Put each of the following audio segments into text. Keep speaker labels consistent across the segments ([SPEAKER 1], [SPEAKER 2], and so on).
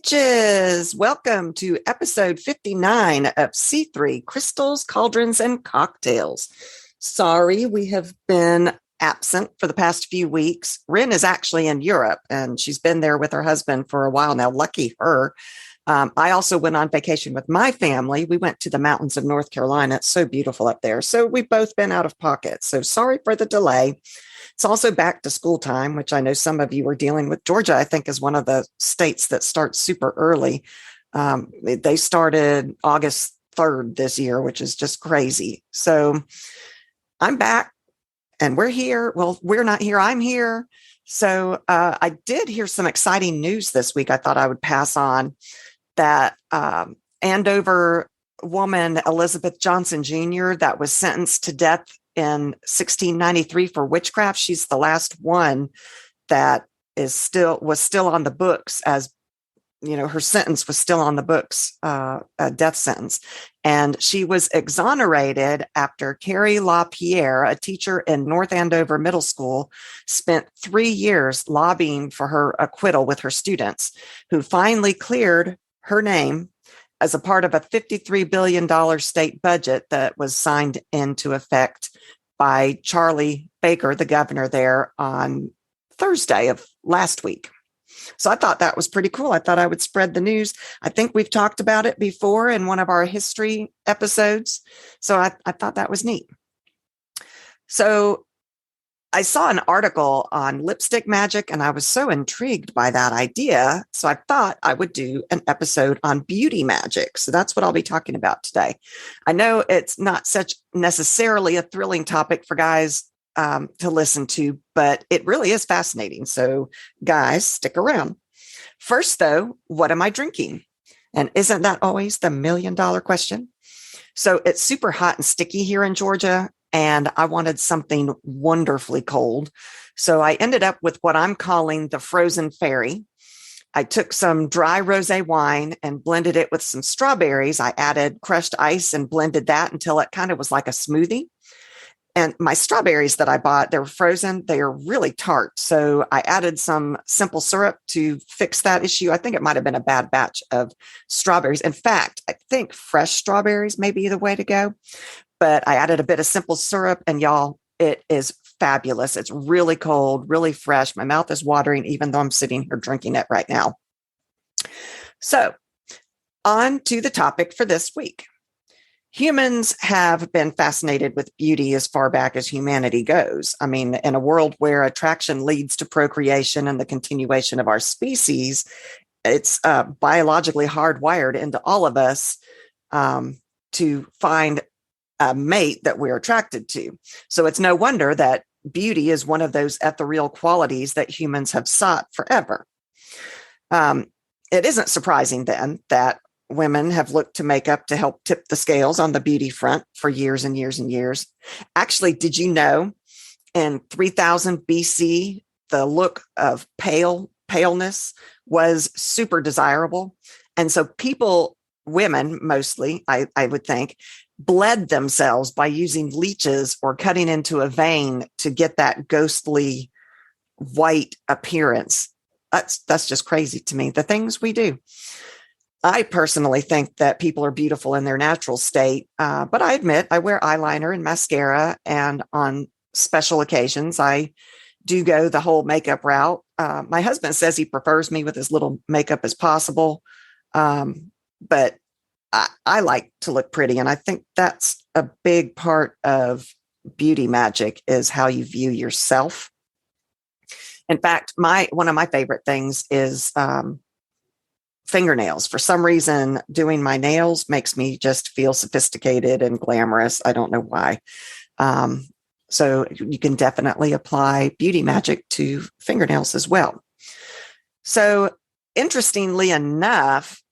[SPEAKER 1] Witches, welcome to episode 59 of C3 Crystals, Cauldrons, and Cocktails. Sorry, we have been absent for the past few weeks. Rin is actually in Europe and she's been there with her husband for a while now. Lucky her. I also went on vacation with my family. We went to the mountains of North Carolina. It's so beautiful up there. So we've both been out of pocket. So sorry for the delay. It's also back to school time, which I know some of you are dealing with. Georgia, I think, is one of the states that starts super early. They started August 3rd this year, which is just crazy. So I'm back and we're here. Well, we're not here. I'm here. So I did hear some exciting news this week. I thought I would pass on that Andover woman, Elizabeth Johnson Jr., that was sentenced to death in 1693 for witchcraft. She's the last one that was still on the books, as you know, her sentence was still on the books, a death sentence. And she was exonerated after Carrie LaPierre, a teacher in North Andover Middle School, spent 3 years lobbying for her acquittal with her students, who finally cleared her name as a part of a $53 billion state budget that was signed into effect by Charlie Baker, the governor there, on Thursday of last week. So I thought that was pretty cool. I thought I would spread the news. I think we've talked about it before in one of our history episodes. So I thought that was neat. So I saw an article on lipstick magic and I was so intrigued by that idea. So I thought I would do an episode on beauty magic. So that's what I'll be talking about today. I know it's not such necessarily a thrilling topic for guys to listen to, but it really is fascinating. So guys, stick around. First though, what am I drinking? And isn't that always the $1 million question? So it's super hot and sticky here in Georgia, and I wanted something wonderfully cold. So I ended up with what I'm calling the frozen fairy. I took some dry rosé wine and blended it with some strawberries. I added crushed ice and blended that until it kind of was like a smoothie. And my strawberries that I bought, they were frozen. They are really tart. So I added some simple syrup to fix that issue. I think it might have been a bad batch of strawberries. In fact, I think fresh strawberries may be the way to go. But I added a bit of simple syrup, and y'all, it is fabulous. It's really cold, really fresh. My mouth is watering, even though I'm sitting here drinking it right now. So on to the topic for this week. Humans have been fascinated with beauty as far back as humanity goes. I mean, in a world where attraction leads to procreation and the continuation of our species, it's biologically hardwired into all of us to find a mate that we're attracted to. So it's no wonder that beauty is one of those ethereal qualities that humans have sought forever. It isn't surprising then that women have looked to makeup to help tip the scales on the beauty front for years and years and years. Actually, did you know in 3000 BC, the look of paleness was super desirable? And so women mostly, I would think, bled themselves by using leeches or cutting into a vein to get that ghostly white appearance. That's just crazy to me, the things we do. I personally think that people are beautiful in their natural state, but I admit I wear eyeliner and mascara, and on special occasions, I do go the whole makeup route. My husband says he prefers me with as little makeup as possible, but I like to look pretty, and I think that's a big part of beauty magic is how you view yourself. In fact, one of my favorite things is fingernails. For some reason, doing my nails makes me just feel sophisticated and glamorous. I don't know why. So you can definitely apply beauty magic to fingernails as well. So interestingly enough,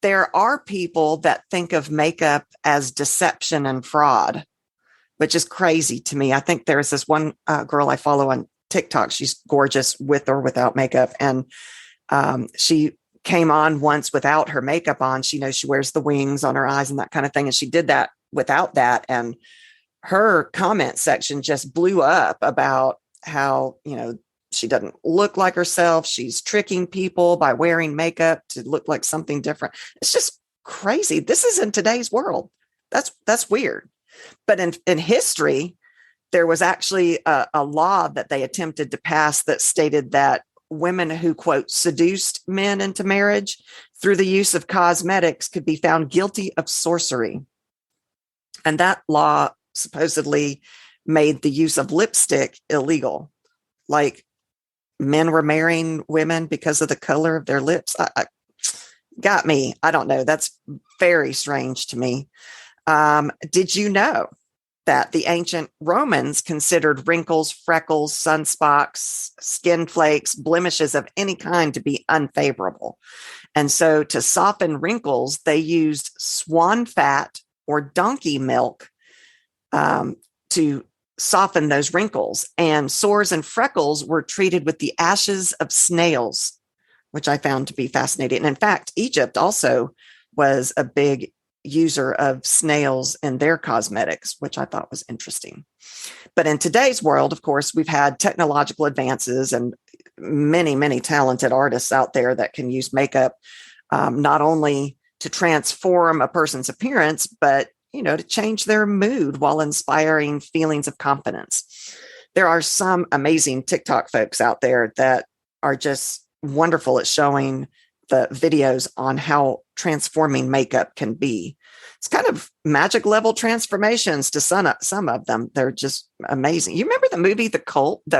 [SPEAKER 1] there are people that think of makeup as deception and fraud, which is crazy to me. I think there's this one girl I follow on TikTok. She's gorgeous with or without makeup. And she came on once without her makeup on. She knows she wears the wings on her eyes and that kind of thing. And she did that without that. And her comment section just blew up about how, She doesn't look like herself. She's tricking people by wearing makeup to look like something different. It's just crazy. This is in today's world. That's weird. But in history, there was actually a law that they attempted to pass that stated that women who, quote, seduced men into marriage through the use of cosmetics could be found guilty of sorcery. And that law supposedly made the use of lipstick illegal. Like, men were marrying women because of the color of their lips. Got me. I don't know. That's very strange to me. Did you know that the ancient Romans considered wrinkles, freckles, sunspots, skin flakes, blemishes of any kind to be unfavorable? And so to soften wrinkles, they used swan fat or donkey milk to soften those wrinkles. And sores and freckles were treated with the ashes of snails, which I found to be fascinating. And in fact, Egypt also was a big user of snails in their cosmetics, which I thought was interesting. But in today's world, of course, we've had technological advances and many, many talented artists out there that can use makeup, not only to transform a person's appearance, but to change their mood while inspiring feelings of confidence. There are some amazing TikTok folks out there that are just wonderful at showing the videos on how transforming makeup can be. It's kind of magic level transformations to some of them. They're just amazing. You remember the movie, The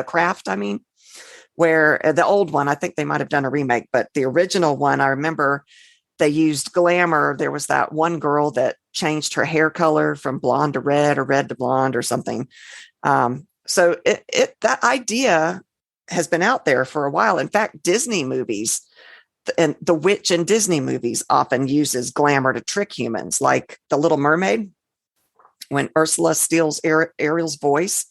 [SPEAKER 1] Craft, where the old one, I think they might have done a remake, but the original one, I remember they used glamour. There was that one girl that changed her hair color from blonde to red or red to blonde or something. So that idea has been out there for a while. In fact, Disney movies and the witch in Disney movies often uses glamour to trick humans, like The Little Mermaid, when Ursula steals Ariel's voice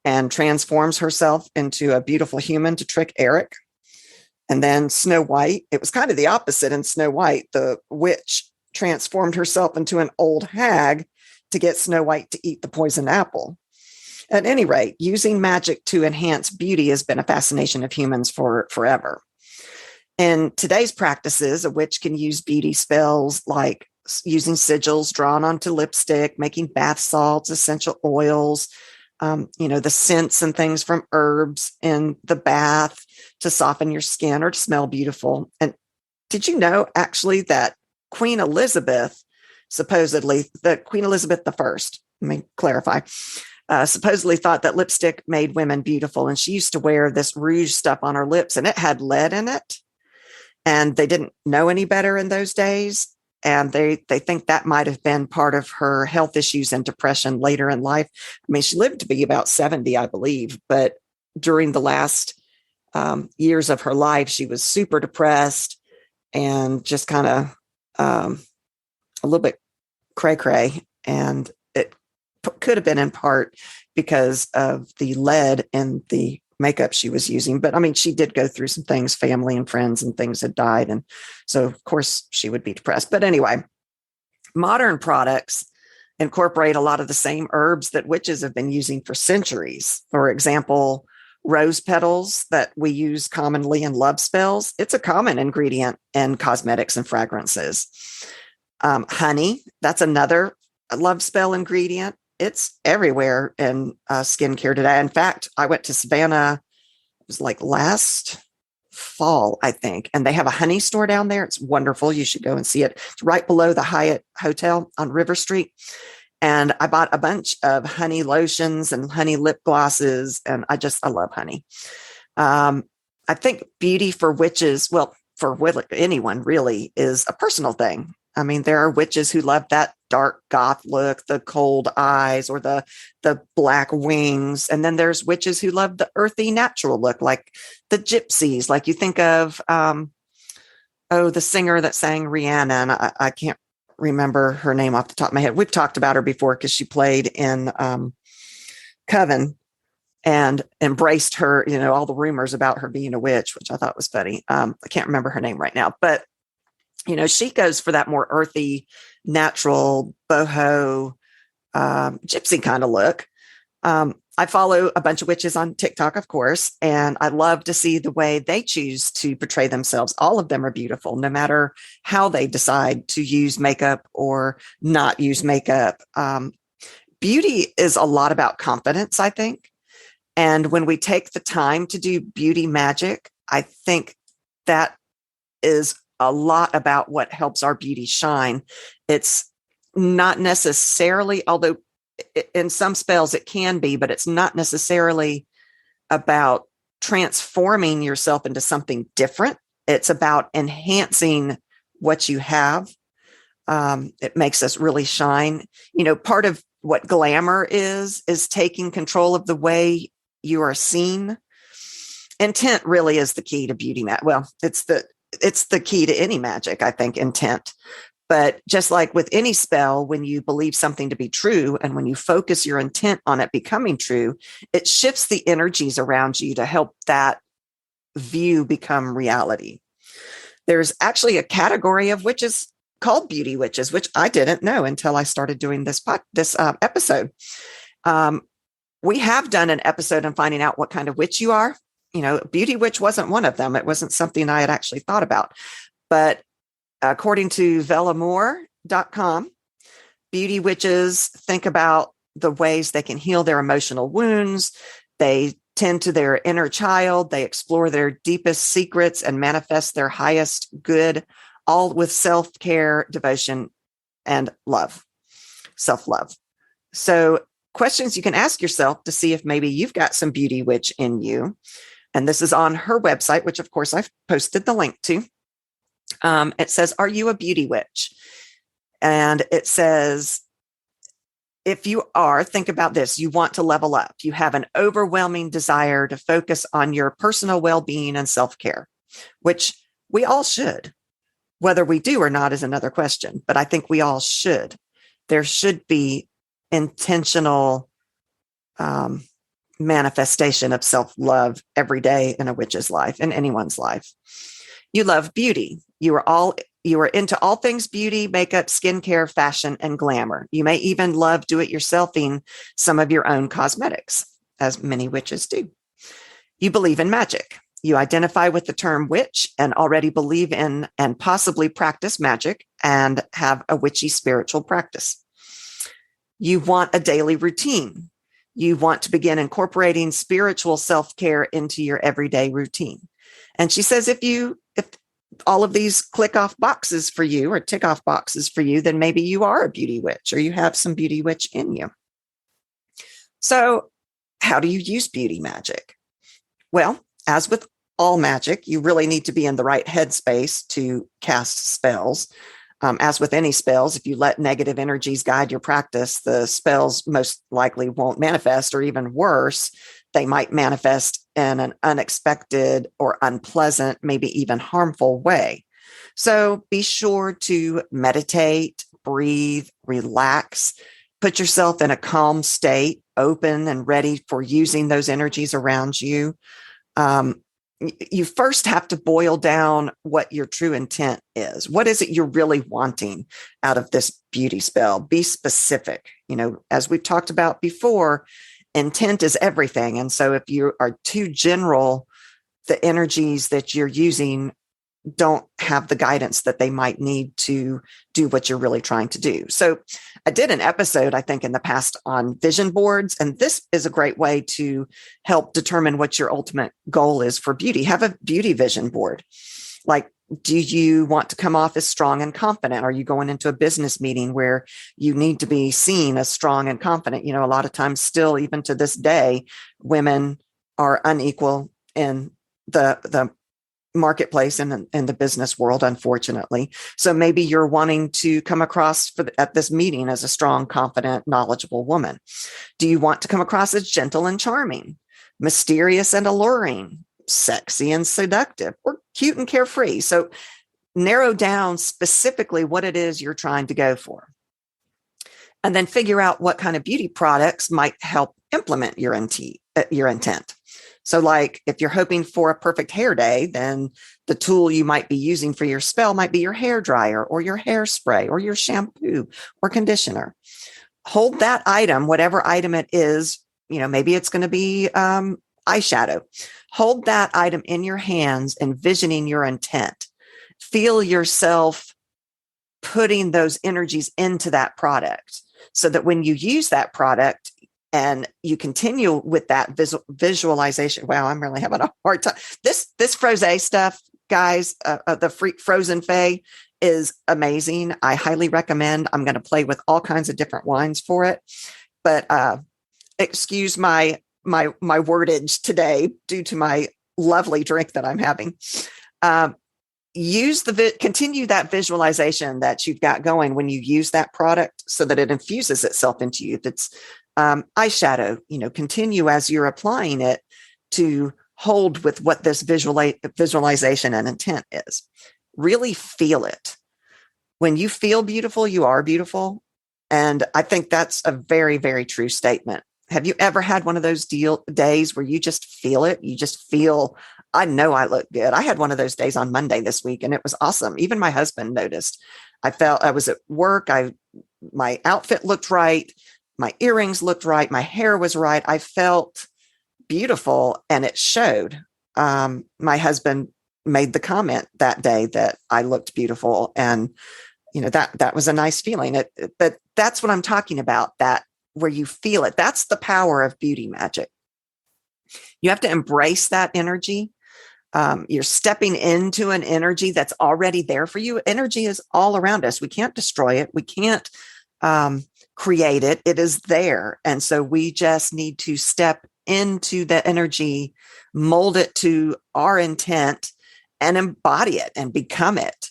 [SPEAKER 1] and transforms herself into a beautiful human to trick Eric. And then Snow White, it was kind of the opposite in Snow White. The witch transformed herself into an old hag to get Snow White to eat the poison apple. At any rate, using magic to enhance beauty has been a fascination of humans for forever. In today's practices, a witch can use beauty spells like using sigils drawn onto lipstick, making bath salts, essential oils, the scents and things from herbs in the bath to soften your skin or to smell beautiful. And did you know actually that Queen Elizabeth, Queen Elizabeth I, let me clarify, supposedly thought that lipstick made women beautiful. And she used to wear this rouge stuff on her lips and it had lead in it. And they didn't know any better in those days. And they think that might have been part of her health issues and depression later in life. I mean, she lived to be about 70, I believe. But during the last years of her life, she was super depressed and just kind of a little bit cray-cray. And it could have been in part because of the lead in the makeup she was using. But I mean, she did go through some things, family and friends and things had died. And so of course she would be depressed. But anyway, modern products incorporate a lot of the same herbs that witches have been using for centuries. For example, rose petals that we use commonly in love spells. It's a common ingredient in cosmetics and fragrances. Honey, that's another love spell ingredient. It's everywhere in skincare today. In fact, I went to Savannah, it was like last fall, I think, and they have a honey store down there. It's wonderful. You should go and see it. It's right below the Hyatt Hotel on River Street. And I bought a bunch of honey lotions and honey lip glosses. And I love honey. I think beauty for witches, well, for anyone really, is a personal thing. I mean, there are witches who love that dark goth look, the cold eyes, or the black wings. And then there's witches who love the earthy, natural look, like the gypsies. Like you think of, the singer that sang Rihanna, and I can't remember her name off the top of my head. We've talked about her before because she played in Coven and embraced her, all the rumors about her being a witch, which I thought was funny. I can't remember her name right now, but she goes for that more earthy, natural, boho, gypsy kind of look. I follow a bunch of witches on TikTok, of course, and I love to see the way they choose to portray themselves. All of them are beautiful, no matter how they decide to use makeup or not use makeup. Beauty is a lot about confidence, I think. And when we take the time to do beauty magic, I think that is a lot about what helps our beauty shine. It's not necessarily, although in some spells it can be, but it's not necessarily about transforming yourself into something different. It's about enhancing what you have. It makes us really shine. Part of what glamour is taking control of the way you are seen. Intent really is the key to beauty. Well, it's the key to any magic, I think, intent. But just like with any spell, when you believe something to be true and when you focus your intent on it becoming true, it shifts the energies around you to help that view become reality. There's actually a category of witches called beauty witches, which I didn't know until I started doing this episode. We have done an episode on finding out what kind of witch you are. Beauty witch wasn't one of them. It wasn't something I had actually thought about. But according to velamore.com, beauty witches think about the ways they can heal their emotional wounds. They tend to their inner child. They explore their deepest secrets and manifest their highest good, all with self-care, devotion, and love, self-love. So questions you can ask yourself to see if maybe you've got some beauty witch in you. And this is on her website, which of course I've posted the link to. It says, are you a beauty witch? And it says, if you are, think about this. You want to level up. You have an overwhelming desire to focus on your personal well-being and self-care, which we all should. Whether we do or not is another question, but I think we all should. There should be intentional manifestation of self-love every day in a witch's life, in anyone's life. You love beauty. You are into all things beauty, makeup, skincare, fashion, and glamour. You may even love do-it-yourselfing some of your own cosmetics, as many witches do. You believe in magic. You identify with the term witch and already believe in and possibly practice magic and have a witchy spiritual practice. You want a daily routine. You want to begin incorporating spiritual self-care into your everyday routine. And she says, if all of these click off boxes for you or tick off boxes for you, then maybe you are a beauty witch or you have some beauty witch in you. So how do you use beauty magic? Well, as with all magic, you really need to be in the right headspace to cast spells. As with any spells, if you let negative energies guide your practice, the spells most likely won't manifest, or even worse, they might manifest in an unexpected or unpleasant, maybe even harmful way. So be sure to meditate, breathe, relax, put yourself in a calm state, open and ready for using those energies around you. You first have to boil down what your true intent is. What is it you're really wanting out of this beauty spell? Be specific. As we've talked about before, intent is everything. And so if you are too general, the energies that you're using don't have the guidance that they might need to do what you're really trying to do. So I did an episode, I think, in the past on vision boards, and this is a great way to help determine what your ultimate goal is for beauty. Have a beauty vision board. Like, do you want to come off as strong and confident? Are you going into a business meeting where you need to be seen as strong and confident? A lot of times still, even to this day, women are unequal in the marketplace and in the business world, unfortunately. So maybe you're wanting to come across at this meeting as a strong, confident, knowledgeable woman. Do you want to come across as gentle and charming, mysterious and alluring, sexy and seductive, or cute and carefree? So narrow down specifically what it is you're trying to go for. And then figure out what kind of beauty products might help implement your intent. So like if you're hoping for a perfect hair day, then the tool you might be using for your spell might be your hair dryer or your hairspray or your shampoo or conditioner. Hold that item, whatever item it is, maybe it's going to be eyeshadow. Hold that item in your hands, envisioning your intent. Feel yourself putting those energies into that product so that when you use that product and you continue with that visualization. Wow, I'm really having a hard time. This Frosé stuff, guys, the frozen Fae is amazing. I highly recommend. I'm going to play with all kinds of different wines for it, but excuse my wordage today due to my lovely drink that I'm having. Continue that visualization that you've got going when you use that product so that it infuses itself into you. If it's eyeshadow, continue as you're applying it to hold with what this visualization and intent is. Really feel it. When you feel beautiful, you are beautiful. And I think that's a very, very true statement. Have you ever had one of those days where you just feel it? You just feel, I know I look good. I had one of those days on Monday this week, and it was awesome. Even my husband noticed. I felt I was at work. My outfit looked right. My earrings looked right. My hair was right. I felt beautiful, and it showed. My husband made the comment that day that I looked beautiful, and that was a nice feeling. But that's what I'm talking about. That where you feel it. That's the power of beauty magic. You have to embrace that energy. You're stepping into an energy that's already there for you. Energy is all around us. We can't destroy it. We can't create it. It is there. And so we just need to step into the energy, mold it to our intent, and embody it and become it.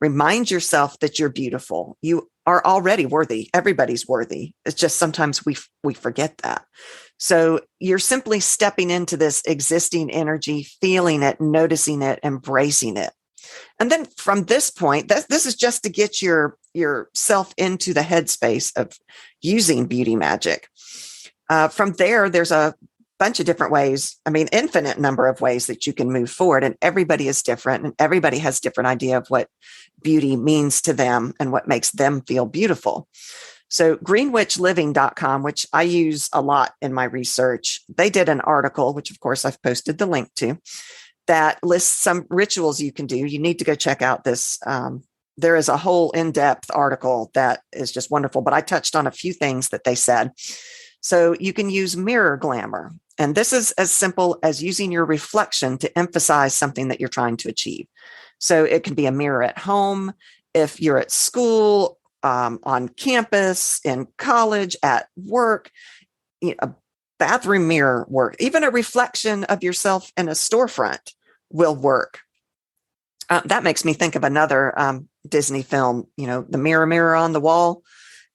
[SPEAKER 1] Remind yourself that you're beautiful. You are already worthy. Everybody's worthy. It's just sometimes we forget that. So you're simply stepping into this existing energy, feeling it, noticing it, embracing it. And then from this point, this is just to get yourself into the headspace of using beauty magic. From there's a bunch of different ways. Infinite number of ways that you can move forward, and everybody is different, and everybody has different idea of what beauty means to them and what makes them feel beautiful. So greenwitchliving.com, which I use a lot in my research, they did an article, which of course I've posted the link to, that lists some rituals you can do. You need to go check out this. There is a whole in-depth article that is just wonderful, but I touched on a few things that they said. So you can use mirror glamour. And this is as simple as using your reflection to emphasize something that you're trying to achieve. So it can be a mirror at home, if you're at school, on campus, in college, at work, a bathroom mirror work, even a reflection of yourself in a storefront will work. That makes me think of another Disney film, the mirror, mirror on the wall.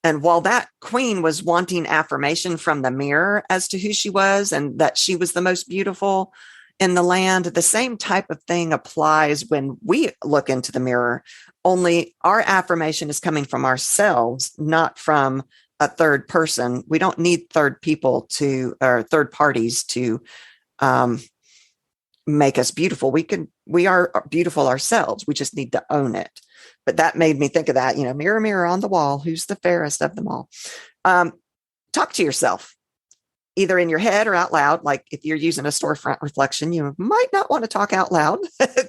[SPEAKER 1] And while that queen was wanting affirmation from the mirror as to who she was and that she was the most beautiful in the land, the same type of thing applies when we look into the mirror, only our affirmation is coming from ourselves, not from a third person. We don't need third parties to make us beautiful. We are beautiful ourselves. We just need to own it. But that made me think of that, mirror, mirror on the wall, who's the fairest of them all? Talk to yourself, either in your head or out loud. Like if you're using a storefront reflection, you might not want to talk out loud.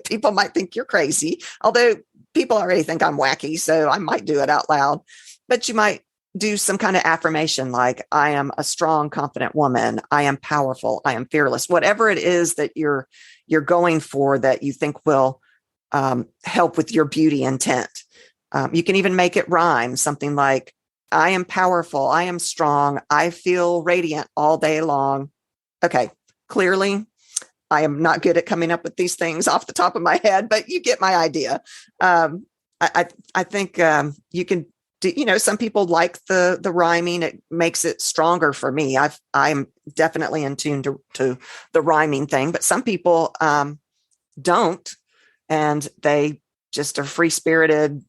[SPEAKER 1] People might think you're crazy, although people already think I'm wacky, so I might do it out loud. But you might do some kind of affirmation like, I am a strong, confident woman. I am powerful. I am fearless. Whatever it is that you're going for that you think will help with your beauty intent. You can even make it rhyme, something like, I am powerful. I am strong. I feel radiant all day long. Okay. Clearly, I am not good at coming up with these things off the top of my head, but you get my idea. I think you can do, some people like the rhyming. It makes it stronger for me. I'm definitely in tune to the rhyming thing, but some people don't. And they just are free-spirited,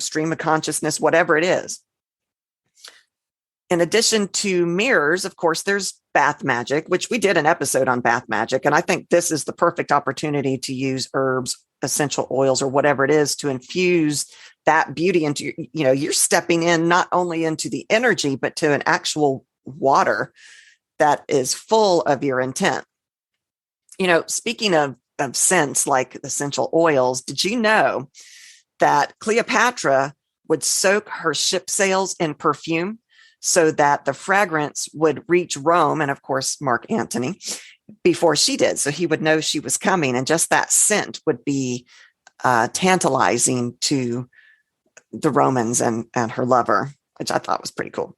[SPEAKER 1] stream of consciousness, whatever it is. In addition to mirrors, of course, there's bath magic, which we did an episode on bath magic. And I think this is the perfect opportunity to use herbs, essential oils, or whatever it is to infuse that beauty into, you're stepping in not only into the energy, but to an actual water that is full of your intent. Speaking of scents like essential oils, did you know that Cleopatra would soak her ship sails in perfume so that the fragrance would reach Rome and, of course, Mark Antony before she did. So he would know she was coming. And just that scent would be tantalizing to the Romans and her lover, which I thought was pretty cool.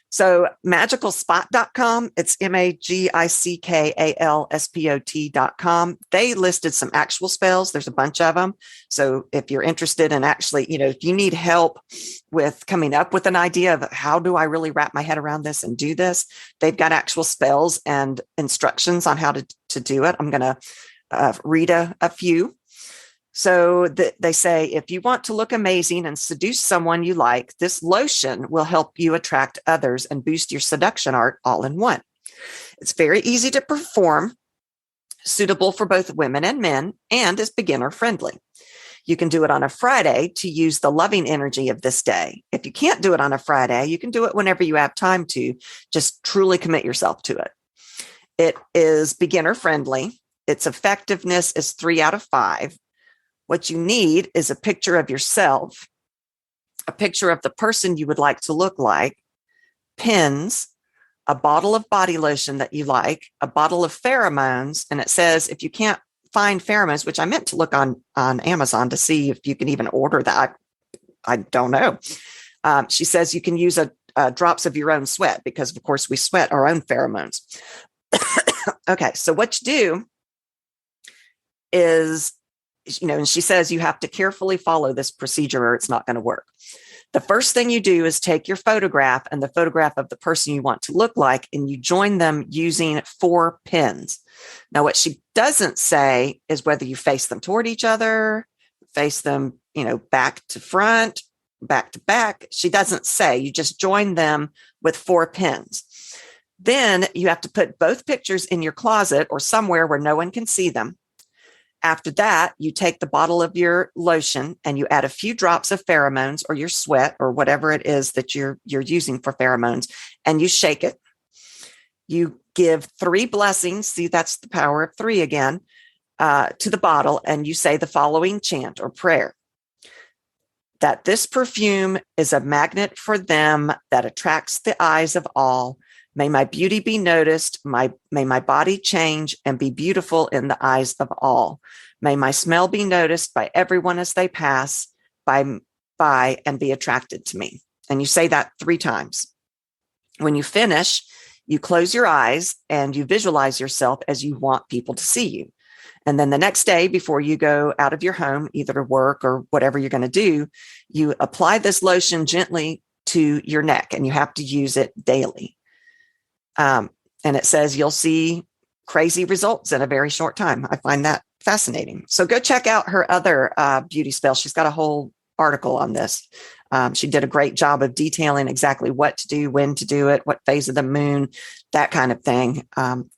[SPEAKER 1] So magicalspot.com, it's magickalspot.com. They listed some actual spells. There's a bunch of them. So if you're interested in actually, if you need help with coming up with an idea of how do I really wrap my head around this and do this, they've got actual spells and instructions on how to do it. I'm going to read a few. So they say, if you want to look amazing and seduce someone you like, this lotion will help you attract others and boost your seduction art all in one. It's very easy to perform, suitable for both women and men, and is beginner friendly. You can do it on a Friday to use the loving energy of this day. If you can't do it on a Friday, you can do it whenever you have time to. Just truly commit yourself to it. It is beginner friendly. Its effectiveness is 3 out of 5. What you need is a picture of yourself, a picture of the person you would like to look like, pins, a bottle of body lotion that you like, a bottle of pheromones. And it says, if you can't find pheromones, which I meant to look on Amazon to see if you can even order that. I don't know. She says you can use drops of your own sweat because, of course, we sweat our own pheromones. Okay, so what you do is, and she says you have to carefully follow this procedure or it's not going to work. The first thing you do is take your photograph and the photograph of the person you want to look like, and you join them using 4 pins. Now, what she doesn't say is whether you face them toward each other, face them, back to front, back to back. She doesn't say. You just join them with 4 pins. Then you have to put both pictures in your closet or somewhere where no one can see them. After that, you take the bottle of your lotion and you add a few drops of pheromones or your sweat or whatever it is that you're using for pheromones, and you shake it. You give 3 blessings. See, that's the power of 3 again, to the bottle, and you say the following chant or prayer: that this perfume is a magnet for them that attracts the eyes of all. May my beauty be noticed, may my body change and be beautiful in the eyes of all. May my smell be noticed by everyone as they pass by and be attracted to me. And you say that 3 times. When you finish, you close your eyes and you visualize yourself as you want people to see you. And then the next day, before you go out of your home, either to work or whatever you're going to do, you apply this lotion gently to your neck, and you have to use it daily. And it says you'll see crazy results in a very short time. I find that fascinating. So go check out her other beauty spells. She's got a whole article on this. She did a great job of detailing exactly what to do, when to do it, what phase of the moon, that kind of thing,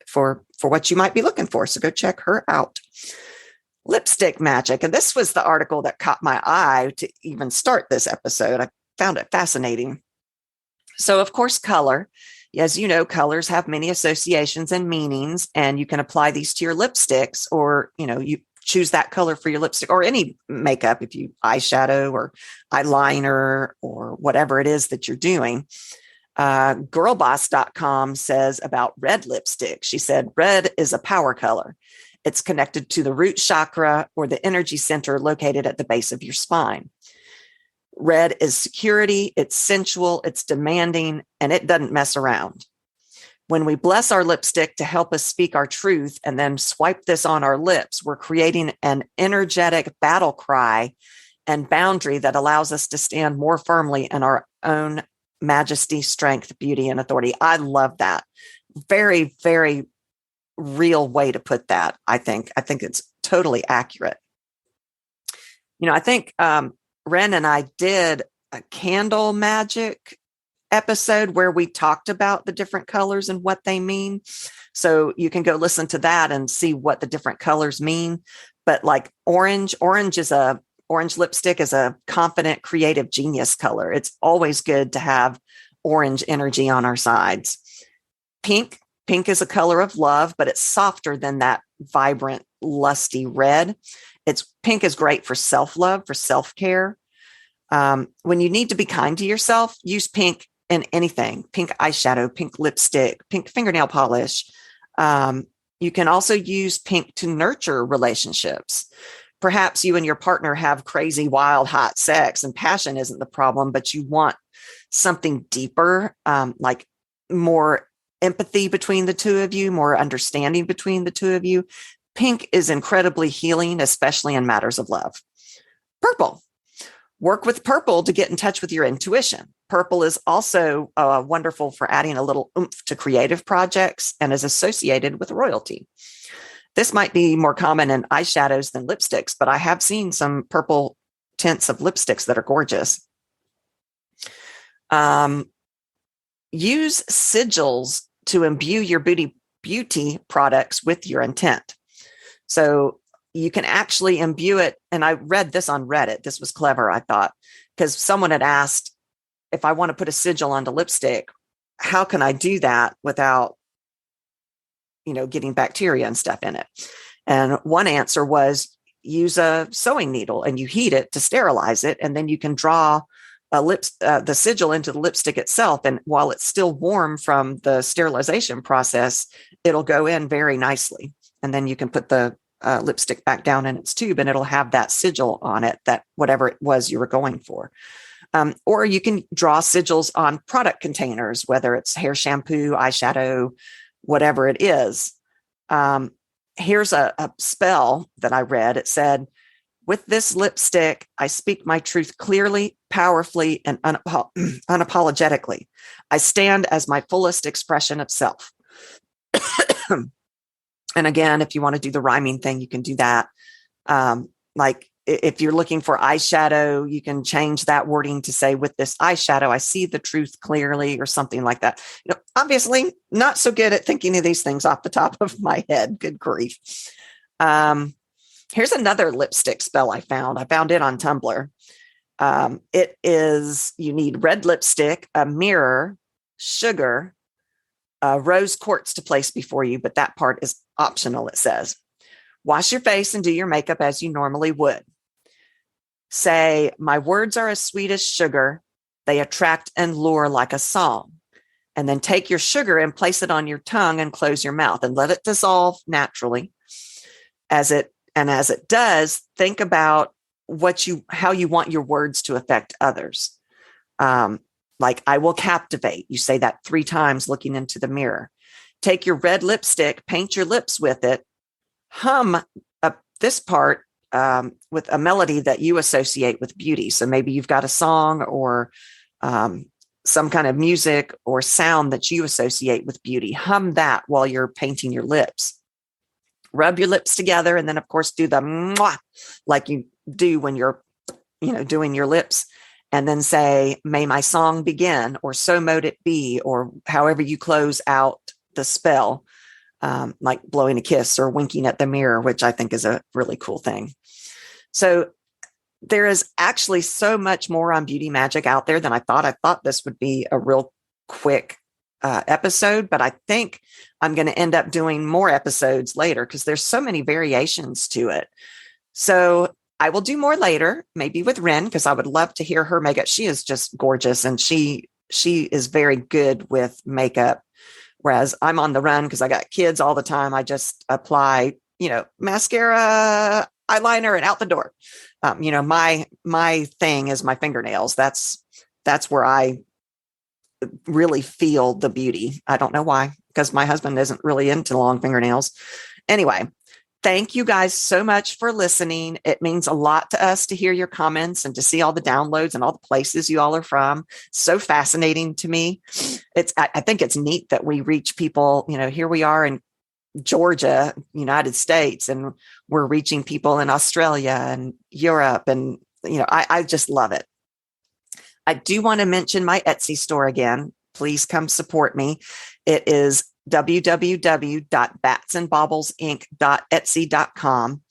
[SPEAKER 1] for what you might be looking for. So go check her out. Lipstick magic. And this was the article that caught my eye to even start this episode. I found it fascinating. So, of course, color. As you know, colors have many associations and meanings, and you can apply these to your lipsticks, or, you choose that color for your lipstick or any makeup, if you eyeshadow or eyeliner or whatever it is that you're doing. Girlboss.com says about red lipstick. She said, red is a power color. It's connected to the root chakra or the energy center located at the base of your spine. Red is security, it's sensual, it's demanding, and it doesn't mess around. When we bless our lipstick to help us speak our truth and then swipe this on our lips, we're creating an energetic battle cry and boundary that allows us to stand more firmly in our own majesty, strength, beauty, and authority. I love that. Very, very real way to put that, I think. I think it's totally accurate. I think Ren and I did a candle magic episode where we talked about the different colors and what they mean. So you can go listen to that and see what the different colors mean. But like orange lipstick is a confident, creative genius color. It's always good to have orange energy on our sides. Pink is a color of love, but it's softer than that vibrant, lusty red. Pink is great for self-love, for self-care. When you need to be kind to yourself, use pink in anything: pink eyeshadow, pink lipstick, pink fingernail polish. You can also use pink to nurture relationships. Perhaps you and your partner have crazy, wild, hot sex and passion isn't the problem, but you want something deeper, like more empathy between the two of you, more understanding between the two of you. Pink is incredibly healing, especially in matters of love. Purple. Work with purple to get in touch with your intuition. Purple is also wonderful for adding a little oomph to creative projects and is associated with royalty. This might be more common in eyeshadows than lipsticks, but I have seen some purple tints of lipsticks that are gorgeous. Use sigils to imbue your beauty products with your intent. So you can actually imbue it. And I read this on Reddit. This was clever, I thought, because someone had asked, if I want to put a sigil onto lipstick, how can I do that without, getting bacteria and stuff in it? And one answer was use a sewing needle and you heat it to sterilize it. And then you can draw the sigil into the lipstick itself. And while it's still warm from the sterilization process, it'll go in very nicely. And then you can put the lipstick back down in its tube and it'll have that sigil on it, that whatever it was you were going for. Or you can draw sigils on product containers, whether it's hair shampoo, eyeshadow, whatever it is. Here's a spell that I read. It said, with this lipstick, I speak my truth clearly, powerfully, and unapologetically. I stand as my fullest expression of self. And again, if you want to do the rhyming thing, you can do that. Like if you're looking for eyeshadow, you can change that wording to say, with this eyeshadow, I see the truth clearly, or something like that. Obviously not so good at thinking of these things off the top of my head. Good grief. Here's another lipstick spell I found. I found it on Tumblr. It is, you need red lipstick, a mirror, sugar, rose quartz to place before you, but that part is optional, it says. Wash your face and do your makeup as you normally would. Say, my words are as sweet as sugar. They attract and lure like a song. And then take your sugar and place it on your tongue and close your mouth and let it dissolve naturally. As it does, think about how you want your words to affect others. Like, I will captivate. You say that 3 times looking into the mirror. Take your red lipstick, paint your lips with it, hum this part with a melody that you associate with beauty. So maybe you've got a song or some kind of music or sound that you associate with beauty. Hum that while you're painting your lips. Rub your lips together, and then, of course, do the mwah like you do when you're, doing your lips. And then say, may my song begin, or so mote it be, or however you close out the spell, like blowing a kiss or winking at the mirror, which I think is a really cool thing. So there is actually so much more on beauty magic out there than I thought. I thought this would be a real quick episode, but I think I'm going to end up doing more episodes later because there's so many variations to it. So I will do more later, maybe with Ren, because I would love to hear her makeup. She is just gorgeous, and she is very good with makeup. Whereas I'm on the run because I got kids all the time. I just apply, mascara, eyeliner, and out the door. My thing is my fingernails. That's where I really feel the beauty. I don't know why, because my husband isn't really into long fingernails. Anyway. Thank you guys so much for listening. It means a lot to us to hear your comments and to see all the downloads and all the places you all are from. So fascinating to me. I think it's neat that we reach people. Here we are in Georgia, United States, and we're reaching people in Australia and Europe. And, I just love it. I do want to mention my Etsy store again. Please come support me. It is www.batsandbaublesinc.etsy.com.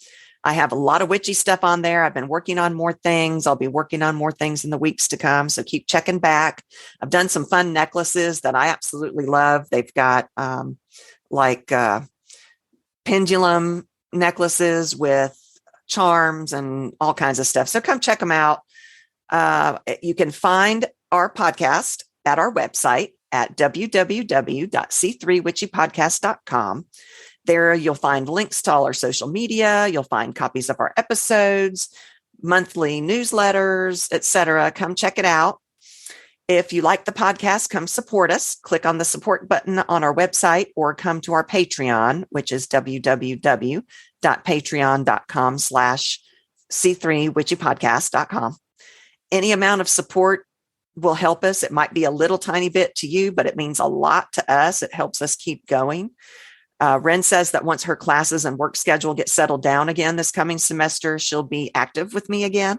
[SPEAKER 1] I have a lot of witchy stuff on there. I've been working on more things. I'll be working on more things in the weeks to come. So keep checking back. I've done some fun necklaces that I absolutely love. They've got pendulum necklaces with charms and all kinds of stuff. So come check them out. You can find our podcast at our website at www.c3witchypodcast.com. There you'll find links to all our social media. You'll find copies of our episodes, monthly newsletters, etc. Come check it out. If you like the podcast, come support us. Click on the support button on our website or come to our Patreon, which is www.patreon.com/c3witchypodcast.com. Any amount of support will help us. It might be a little tiny bit to you, but it means a lot to us. It helps us keep going. Ren says that once her classes and work schedule get settled down again this coming semester, she'll be active with me again.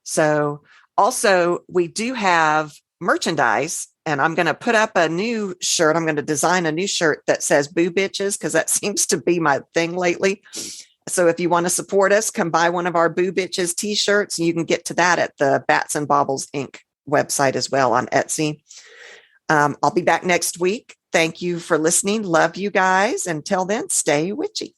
[SPEAKER 1] So also, we do have merchandise, and I'm going to put up a new shirt. I'm going to design a new shirt that says Boo Bitches, because that seems to be my thing lately. So if you want to support us, come buy one of our Boo Bitches t-shirts. You can get to that at the Bats and Baubles Inc. website as well on Etsy. I'll be back next week. Thank you for listening. Love you guys. Until then, stay witchy.